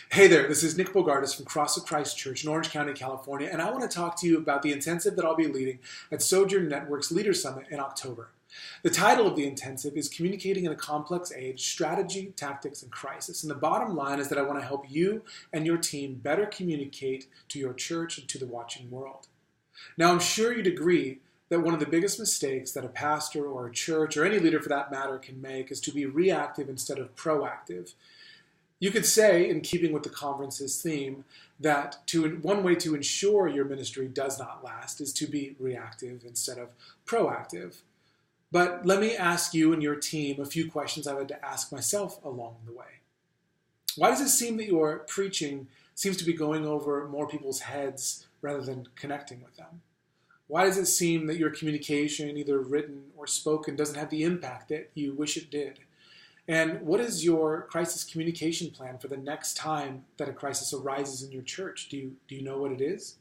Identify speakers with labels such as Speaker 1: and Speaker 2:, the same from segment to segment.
Speaker 1: Hey there, this is Nick Bogardus from Cross of Christ Church in Orange County, California, and I want to talk to you about the intensive that I'll be leading at Sojourn Network's Leader Summit in October. The title of the intensive is Communicating in a Complex Age, Strategy, Tactics, and Crisis. And the bottom line is that I want to help you and your team better communicate to your church and to the watching world. Now, I'm sure you'd agree that one of the biggest mistakes that a pastor or a church or any leader for that matter can make is to be reactive instead of proactive. You could say, in keeping with the conference's theme, that one way to ensure your ministry does not last is to be reactive instead of proactive. But let me ask you and your team a few questions I've had to ask myself along the way. Why does it seem that your preaching seems to be going over more people's heads rather than connecting with them? Why does it seem that your communication, either written or spoken, doesn't have the impact that you wish it did? And what is your crisis communication plan for the next time that a crisis arises in your church? Do you know what it is?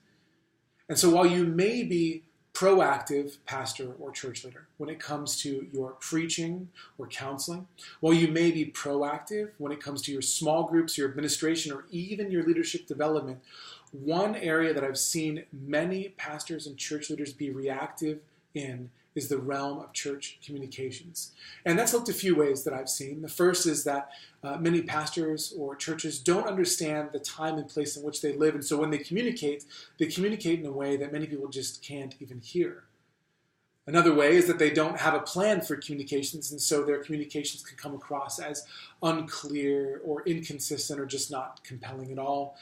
Speaker 1: And so while you may be proactive, pastor or church leader, when it comes to your preaching or counseling, while you may be proactive when it comes to your small groups, your administration, or even your leadership development, one area that I've seen many pastors and church leaders be reactive in is the realm of church communications. And that's looked a few ways that I've seen. The first is that many pastors or churches don't understand the time and place in which they live. And so when they communicate in a way that many people just can't even hear. Another way is that they don't have a plan for communications, and so their communications can come across as unclear or inconsistent or just not compelling at all.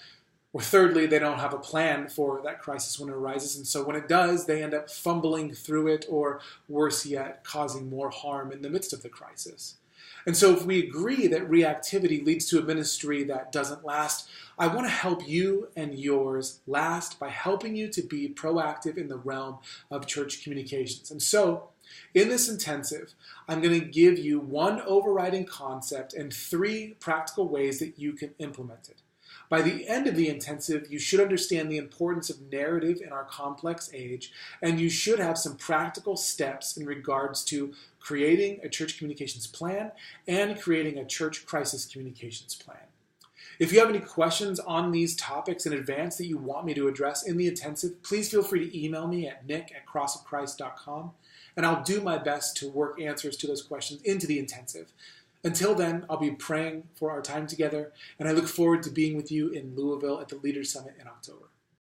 Speaker 1: Or thirdly, they don't have a plan for that crisis when it arises, and so when it does, they end up fumbling through it, or worse yet, causing more harm in the midst of the crisis. And so if we agree that reactivity leads to a ministry that doesn't last, I want to help you and yours last by helping you to be proactive in the realm of church communications. And so, in this intensive, I'm going to give you one overriding concept and 3 practical ways that you can implement it. By the end of the intensive, you should understand the importance of narrative in our complex age, and you should have some practical steps in regards to creating a church communications plan and creating a church crisis communications plan. If you have any questions on these topics in advance that you want me to address in the intensive, please feel free to email me at nick@crossofchrist.com, and I'll do my best to work answers to those questions into the intensive. Until then, I'll be praying for our time together, and I look forward to being with you in Louisville at the Leader Summit in October.